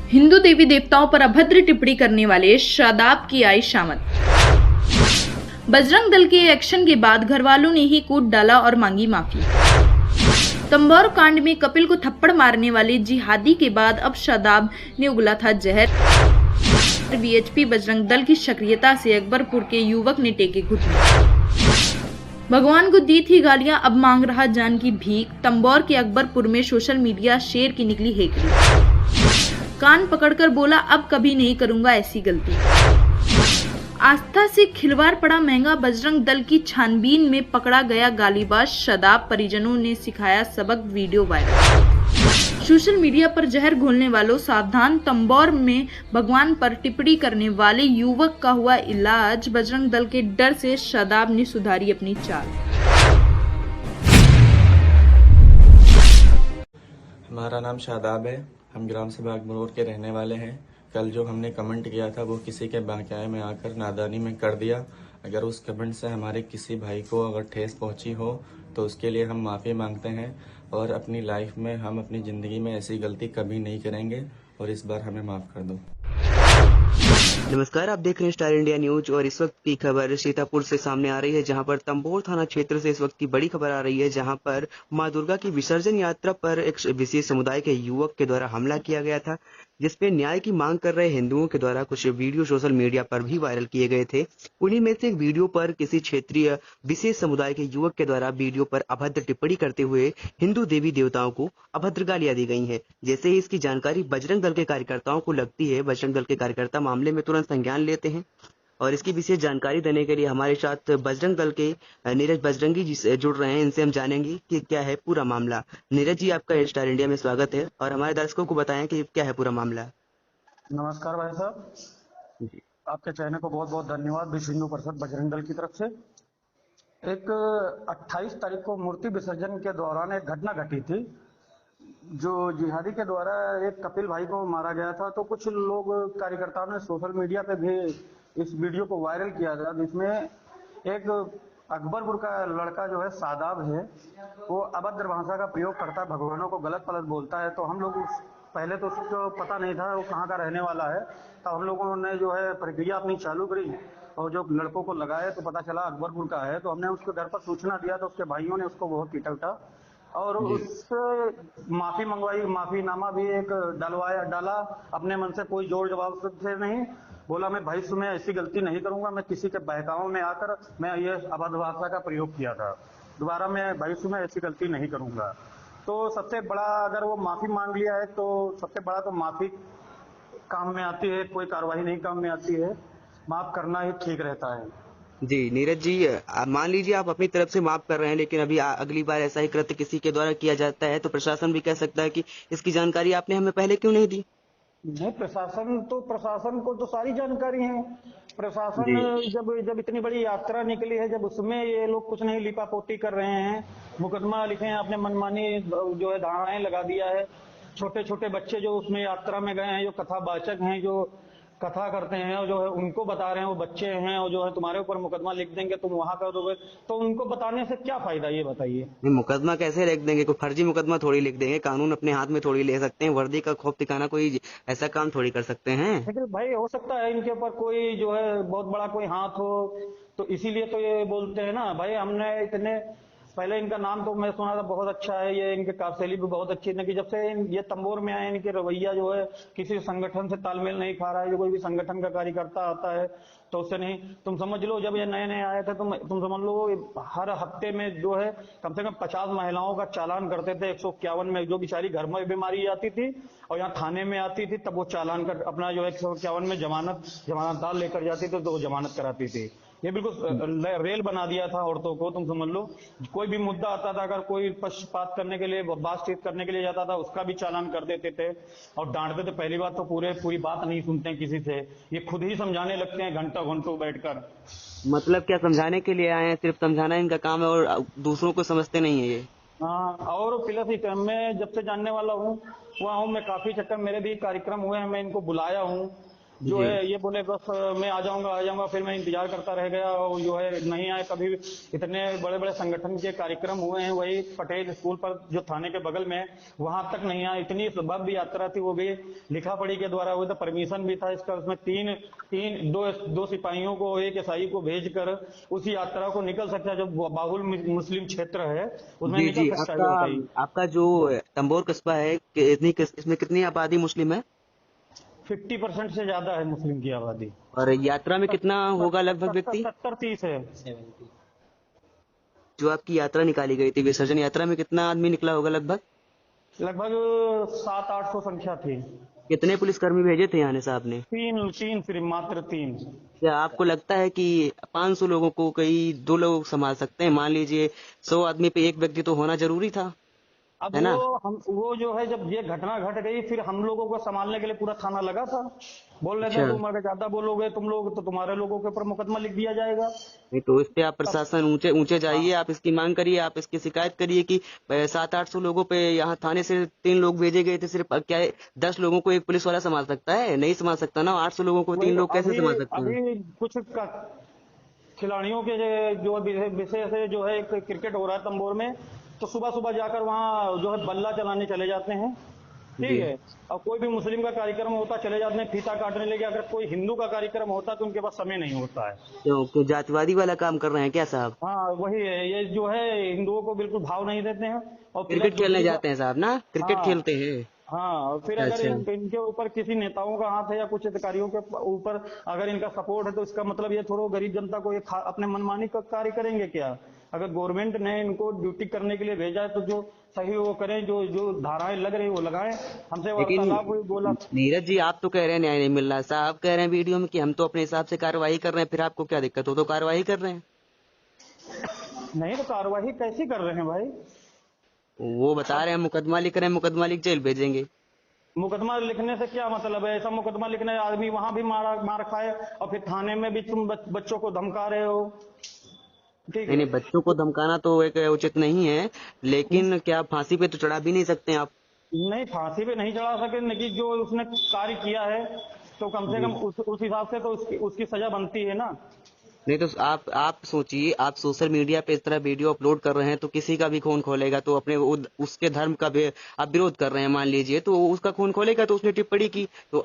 हिंदू देवी देवताओं पर अभद्र टिप्पणी करने वाले शादाब की आई शामत। बजरंग दल के एक्शन के बाद घरवालों ने ही कूट डाला और मांगी माफी। तंबोर कांड में कपिल को थप्पड़ मारने वाले जिहादी के बाद अब शादाब ने उगला था जहर। वीएचपी बजरंग दल की सक्रियता से अकबरपुर के युवक ने टेके घुटने। भगवान को दी थी गालियां, अब मांग रहा जान की भीख। तंबोर के अकबरपुर में सोशल मीडिया शेर की निकली हेकड़ी। कान पकड़कर बोला, अब कभी नहीं करूंगा ऐसी गलती। आस्था से खिलवाड़ पड़ा महंगा। बजरंग दल की छानबीन में पकड़ा गया गालीबाज शादाब। परिजनों ने सिखाया सबक, वीडियो वायरल। सोशल मीडिया पर जहर घोलने वालों सावधान। तंबोर में भगवान पर टिप्पणी करने वाले युवक का हुआ इलाज। बजरंग दल के डर से शादाब ने सुधारी अपनी चाल। हमारा नाम शादाब है। हम ग्राम सभा अकबरपुर के रहने वाले हैं। कल जो हमने कमेंट किया था वो किसी के बाकाये में आकर नादानी में कर दिया। अगर उस कमेंट से हमारे किसी भाई को अगर ठेस पहुंची हो तो उसके लिए हम माफ़ी मांगते हैं और अपनी लाइफ में हम अपनी ज़िंदगी में ऐसी गलती कभी नहीं करेंगे और इस बार हमें माफ़ कर दो। नमस्कार, आप देख रहे हैं स्टार इंडिया न्यूज और इस वक्त की खबर सीतापुर से सामने आ रही है, जहां पर तंबोर थाना क्षेत्र से इस वक्त की बड़ी खबर आ रही है, जहां पर मां दुर्गा की विसर्जन यात्रा पर एक विशेष समुदाय के युवक के द्वारा हमला किया गया था, जिसपे न्याय की मांग कर रहे हिंदुओं के द्वारा कुछ वीडियो सोशल मीडिया पर भी वायरल किए गए थे। उन्हीं में से एक वीडियो पर किसी क्षेत्रीय विशेष समुदाय के युवक के द्वारा वीडियो पर अभद्र टिप्पणी करते हुए हिंदू देवी देवताओं को अभद्र गालियां दी गई हैं। जैसे ही इसकी जानकारी बजरंग दल के कार्यकर्ताओं को लगती है, बजरंग दल के कार्यकर्ता मामले में तुरंत संज्ञान लेते हैं और इसकी विशेष जानकारी देने के लिए हमारे साथ बजरंग दल के नीरज बजरंगी जी से जुड़ रहे हैं। इनसे हम जानेंगे कि क्या है पूरा मामला। नीरज जी, आपका स्टार इंडिया में स्वागत है और हमारे दर्शकों को बताएं कि क्या है पूरा मामला। नमस्कार भाई साहब जी आपके चैनल को बहुत बहुत धन्यवाद। विश्व हिंदू परिषद बजरंग दल की तरफ से एक 28 तारीख को मूर्ति विसर्जन के दौरान एक घटना घटी थी, जो जिहादी के द्वारा एक कपिल भाई को मारा गया था। तो कुछ लोग कार्यकर्ताओं ने सोशल मीडिया पे भी इस वीडियो को वायरल किया था, जिसमें एक अकबरपुर का लड़का जो है शादाब है, वो अभद्र भाषा का प्रयोग करता है, भगवानों को गलत पलत बोलता है। तो हम लोग पहले तो उसको पता नहीं था वो कहाँ का रहने वाला है, तो हम लोगों ने जो है प्रक्रिया अपनी चालू करी और जो लड़कों को लगाए तो पता चला अकबरपुर का है। तो हमने उसके घर पर सूचना दिया, तो उसके भाइयों ने उसको बहुत पीटा उठा और उससे माफी मंगवाई। माफीनामा भी एक डाला अपने मन से, कोई जोर जवाब से नहीं। बोला मैं भविष्य में ऐसी गलती नहीं करूंगा, मैं किसी के बहकावे में आकर मैं ये अभद्र भाषा का प्रयोग किया था, दोबारा मैं भविष्य में ऐसी गलती नहीं करूंगा। तो सबसे बड़ा, अगर वो माफी मांग लिया है तो सबसे बड़ा तो माफी काम में आती है, कोई कार्रवाई नहीं काम में आती है, माफ करना ही ठीक रहता है। जी नीरज जी, मान लीजिए आप अपनी तरफ से माफ कर रहे हैं, लेकिन अभी अगली बार ऐसा ही कृत्य किसी के द्वारा किया जाता है तो प्रशासन भी कह सकता है कि इसकी जानकारी आपने हमें पहले क्यों नहीं दी। नहीं, प्रशासन को तो सारी जानकारी है। प्रशासन जब इतनी बड़ी यात्रा निकली है, जब उसमें ये लोग कुछ नहीं लिपापोती कर रहे हैं, मुकदमा लिखे हैं, आपने मनमानी जो है धाराएं लगा दिया है। छोटे छोटे बच्चे जो उसमें यात्रा में गए हैं, जो कथावाचक हैं, जो कथा करते हैं और जो है उनको बता रहे हैं वो बच्चे हैं, और जो है तुम्हारे ऊपर मुकदमा लिख देंगे, तुम वहां कर दोगे, तो उनको बताने से क्या फायदा, ये बताइए। मुकदमा कैसे लिख देंगे, कोई फर्जी मुकदमा थोड़ी लिख देंगे, कानून अपने हाथ में थोड़ी ले सकते हैं, वर्दी का खौफ दिखाना कोई ऐसा काम थोड़ी कर सकते हैं। लेकिन भाई हो सकता है इनके ऊपर कोई जो है बहुत बड़ा कोई हाथ हो, तो इसीलिए तो ये बोलते हैं ना। भाई हमने इतने पहले इनका नाम तो मैं सुना था बहुत अच्छा है, ये इनके कार्यशैली भी बहुत अच्छी है कि जब से ये तंबोर में आए, इनके रवैया जो है किसी संगठन से तालमेल नहीं खा रहा है। जो कोई भी संगठन का कार्यकर्ता आता है तो उससे नहीं, तुम समझ लो जब ये नए नए आए थे तुम समझ लो हर हफ्ते में जो है कम से कम 50 महिलाओं का चालान करते थे 151 में, जो बेचारी घर में बीमारी आती थी और यहाँ थाने में आती थी, तब वो चालान कर अपना जो 151 में जमानतदार लेकर जाती थी, तो वो जमानत कराती थी। ये बिल्कुल रेल बना दिया था औरतों को, तुम समझ लो। कोई भी मुद्दा आता था, अगर कोई पक्षपात करने के लिए, बातचीत करने के लिए जाता था, उसका भी चालान कर देते थे और डांटते थे। पहली बात तो पूरी बात नहीं सुनते हैं किसी से, ये खुद ही समझाने लगते हैं घंटों बैठकर। मतलब क्या समझाने के लिए आए हैं, सिर्फ समझाना इनका काम है और दूसरों को समझते नहीं है ये। हाँ, और प्लस मैं जब से जानने वाला हूँ वहाँ हूँ, मैं काफी चक्कर मेरे भी कार्यक्रम हुए हैं, मैं इनको बुलाया हूँ जो जी है ये बोले बस मैं आ जाऊंगा, फिर मैं इंतजार करता रह गया और जो है नहीं आए कभी। इतने बड़े बड़े संगठन के कार्यक्रम हुए हैं वही पटेल स्कूल पर जो थाने के बगल में है, वहां तक नहीं आए। इतनी भव्य यात्रा थी, वो भी लिखा पढ़ी के द्वारा हुई, तो परमिशन भी था इसका। उसमें तीन तीन दो सिपाहियों को, एक एसआई को भेजकर उस यात्रा को निकल सकता है। जो बाहुल मुस्लिम क्षेत्र है उसमें जी निकल जी। सकता है आपका ये बताइए। आपका जो तंबोर कस्बा है इसमें कितनी आबादी मुस्लिम है? 50% से ज्यादा है मुस्लिम की आबादी। और यात्रा में कितना होगा लगभग व्यक्ति? 70-30 है। जो आपकी यात्रा निकाली गई थी, विसर्जन यात्रा में कितना आदमी निकला होगा लगभग? लगभग 700-800 संख्या थी। कितने पुलिसकर्मी भेजे थे यहाँ साहब ने? तीन तीन, सिर्फ मात्र तीन। क्या आपको लगता है कि 500 लोगों को कई 2 लोग संभाल सकते हैं? मान लीजिए 100 आदमी पे एक व्यक्ति तो होना जरूरी था, अब है ना? वो जो है, जब ये घटना घट गई फिर हम लोगों को संभालने के लिए पूरा थाना लगा था। बोल रहे थे अच्छा। तुम अगर ज्यादा बोलोगे तुम लोग तो तुम्हारे लोगों के ऊपर मुकदमा लिख दिया जाएगा। नहीं तो इस पे आप तब प्रशासन ऊंचे ऊंचे जाइए, हाँ आप इसकी मांग करिए, आप इसकी शिकायत करिए कि 700-800 लोगों पे यहाँ थाने से 3 लोग भेजे गए थे। सिर्फ क्या है, 10 लोगों को एक पुलिस वाला संभाल सकता है? नहीं संभाल सकता ना। 800 लोगों को 3 वही लोग कैसे अभी संभाल सकते हैं? अभी कुछ खिलाड़ियों के जो विषय से जो है, एक क्रिकेट हो रहा है तंबोर में, तो सुबह सुबह जाकर वहाँ जो है बल्ला चलाने चले जाते हैं। ठीक जी। है। और कोई भी मुस्लिम का कार्यक्रम होता चले जाते हैं फीता काटने लगे। अगर कोई हिंदू का कार्यक्रम होता तो उनके पास समय नहीं होता है। क्यों जातिवादी वाला काम कर रहे हैं क्या साहब? हाँ वही है, ये जो है हिंदुओं को बिल्कुल भाव नहीं देते हैं। और प्लस क्रिकेट खेलने दूसरी बात, जाते हैं साहब ना, क्रिकेट हाँ खेलते हैं। हाँ, और फिर अगर अच्छा। इनके ऊपर किसी नेताओं का हाथ है या कुछ अधिकारियों के ऊपर अगर इनका सपोर्ट है, तो इसका मतलब ये थोड़ा गरीब जनता को ये अपने मनमानी का कार्य करेंगे क्या? अगर गवर्नमेंट ने इनको ड्यूटी करने के लिए भेजा है तो जो सही वो करें, जो जो धाराएं लग रही वो लगाएं। हमसे लेकिन वार्तालाप हुई, बोला नीरज जी, आप तो कह रहे हैं न्याय नहीं मिल रहा, साहब कह रहे हैं वीडियो में कि हम तो अपने हिसाब से कार्रवाई कर रहे हैं। फिर आपको क्या दिक्कत हो? तो कार्रवाई कर रहे हैं। नहीं तो कार्रवाई कैसी कर रहे हैं भाई? वो बता रहे हैं मुकदमा लिख रहे हैं, मुकदमा लिख जेल भेजेंगे। मुकदमा लिखने से क्या मतलब है? ऐसा मुकदमा लिखने आदमी वहां भी मार खाए और फिर थाने में भी तुम बच्चों को धमका रहे हो। ठीक नहीं है। नहीं, बच्चों को धमकाना तो एक उचित नहीं है, लेकिन क्या फांसी पे तो चढ़ा भी नहीं सकते आप? नहीं, फांसी पे नहीं चढ़ा सके, लेकिन जो उसने कार्य किया है तो कम से जी। कम उस हिसाब से तो उसकी सजा बनती है ना। नहीं तो आप सोचिए, आप सोशल मीडिया पे इस तरह वीडियो अपलोड कर रहे हैं तो किसी का भी खून खोलेगा तो अपने उसके धर्म का भी आप विरोध कर रहे हैं मान लीजिए, तो उसका खून खोलेगा। तो उसने टिप्पणी की, तो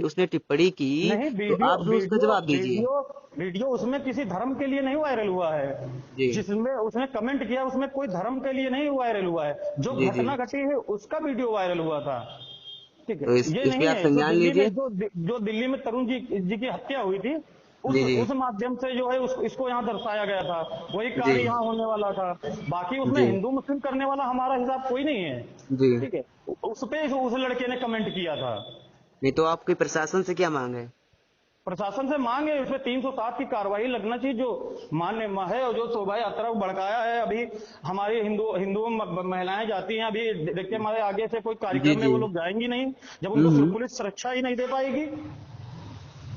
उसने टिप्पणी की, नहीं, तो वीडियो आप भी उसका वीडियो जवाब दीजिए। वीडियो वीडियो उसमें किसी धर्म के लिए नहीं वायरल हुआ है। जी जिसमें उसने कमेंट किया उसमें कोई धर्म के लिए नहीं वायरल हुआ है। जो जी जी। घटना घटी है उसका वीडियो वायरल हुआ था। ठीक है। तो ये इस पे नहीं आप है संज्ञान लीजिए। जो दिल्ली में तरुण जी की हत्या हुई थी, जी जी उस माध्यम से जो है इसको यहाँ दर्शाया गया था। वही कार्य जी यहाँ होने वाला था। बाकी उसमें जी हिंदू मुस्लिम करने वाला हमारा हिसाब कोई नहीं है। जी। ठीक है। उस पे उस लड़के ने कमेंट किया था। नहीं तो आपकी प्रशासन से क्या मांग है? प्रशासन से मांग है इसमें 307 की कार्रवाई लगना चाहिए, जो मान्य है। और जो शोभा यात्रा को भड़काया है, अभी हमारी हिंदू महिलाएं जाती हैं, अभी देखते हमारे आगे से कोई जी कार्यक्रम में जी। वो लोग जाएंगी नहीं जब उनको हम्म। पुलिस सुरक्षा ही नहीं दे पाएगी।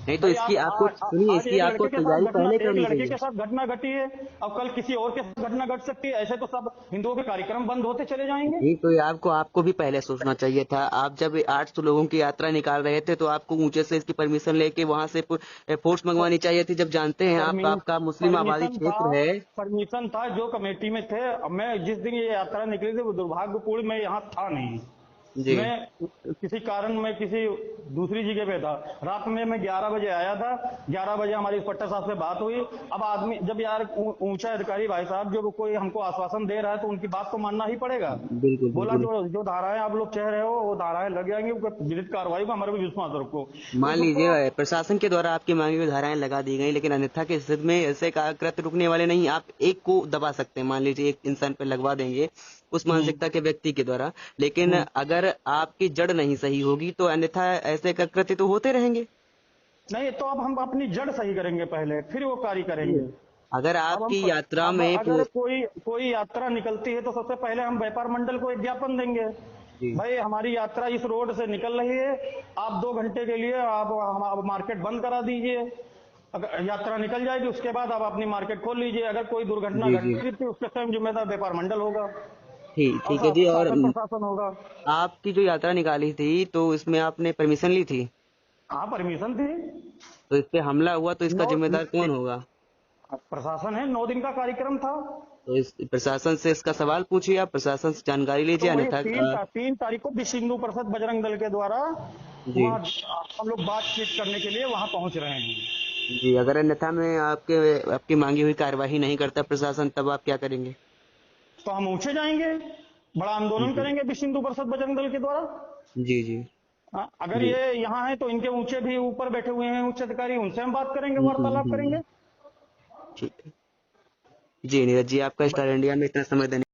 नहीं तो भाई इसकी आपको सुनिए, आज इसकी आपको तैयारी एक पहले करनी लड़के चाहिए। के साथ घटना घटी है, अब कल किसी और के साथ घटना घट सकती है। ऐसे तो सब हिंदुओं के कार्यक्रम बंद होते चले जाएंगे। नहीं तो ये आपको भी पहले सोचना चाहिए था। आप जब 800 लोगों की यात्रा निकाल रहे थे तो आपको ऊंचे से इसकी परमिशन लेके वहां से फोर्स मंगवानी चाहिए थी। जब जानते हैं आपका मुस्लिम आबादी क्षेत्र है। परमिशन था जो कमेटी में थे। अब मैं जिस दिन ये यात्रा निकली थी वो दुर्भाग्यपूर्ण मैं यहाँ था नहीं। जी मैं किसी कारण में किसी दूसरी जगह पे था। रात में मैं 11 बजे आया था। 11 बजे हमारी इंस्पेक्टर साहब से बात हुई। अब आदमी जब यार ऊंचा अधिकारी भाई साहब जो कोई हमको आश्वासन दे रहा है तो उनकी बात तो मानना ही पड़ेगा। बिल्कुल बोला बिल्कुल। जो धाराएं आप लोग कह रहे हो वो धाराएं लग जाएंगी, विधिक कार्रवाई को हमारे को विश्वास रखो। मान लीजिए प्रशासन के द्वारा आपकी मांगी हुई धाराएं लगा दी गई, लेकिन अन्यथा की स्थिति में ऐसे कृत्य रुकने वाले नहीं। आप एक को दबा सकते हैं, मान लीजिए एक इंसान पे लगवा देंगे उस मानसिकता के व्यक्ति के द्वारा, लेकिन अगर आपकी जड़ नहीं सही होगी तो अन्यथा ऐसे कृत्य तो होते रहेंगे। नहीं तो अब हम अपनी जड़ सही करेंगे पहले, फिर वो कार्य करेंगे। अगर अब आपकी हम यात्रा अब में अगर कोई यात्रा निकलती है तो सबसे पहले हम व्यापार मंडल को एक ज्ञापन देंगे। जी भाई हमारी यात्रा इस रोड से निकल रही है, आप 2 घंटे के लिए आप मार्केट बंद करा दीजिए। अगर यात्रा निकल जाएगी उसके बाद आप अपनी मार्केट खोल लीजिए। अगर कोई दुर्घटना जी जी। घटती है उसके स्वयं जिम्मेदार व्यापार मंडल होगा ठीक है और जी। और शासन प्रशासन होगा। आपकी जो यात्रा निकाली थी तो इसमें आपने परमिशन ली थी? हाँ, परमिशन थी। तो इस पे हमला हुआ तो इसका नौ- जिम्मेदार कौन होगा? प्रशासन है, 9 दिन का कार्यक्रम था। तो इस प्रशासन से इसका सवाल पूछिए, आप प्रशासन से जानकारी तो लीजिए, वही अन्यथा 3 तारीख को विश्व हिंदू परिषद बजरंग दल के द्वारा जी वहाँ हम लोग बातचीत करने के लिए वहाँ पहुँच रहे हैं। जी, अगर अन्यथा में आपकी मांगी हुई कार्यवाही नहीं करता प्रशासन, तब आप क्या करेंगे? तो हम ऊंचे जाएंगे, बड़ा आंदोलन जी करेंगे विश्व हिंदू परिषद बजरंग दल के द्वारा। जी जी हाँ, अगर जी। ये यहाँ है तो इनके ऊंचे भी ऊपर बैठे हुए हैं उच्च अधिकारी, उनसे हम बात करेंगे, हम्म, वार्तालाप करेंगे। ठीक है जी। नीरज जी, आपका स्टार इंडिया में इतना समय देने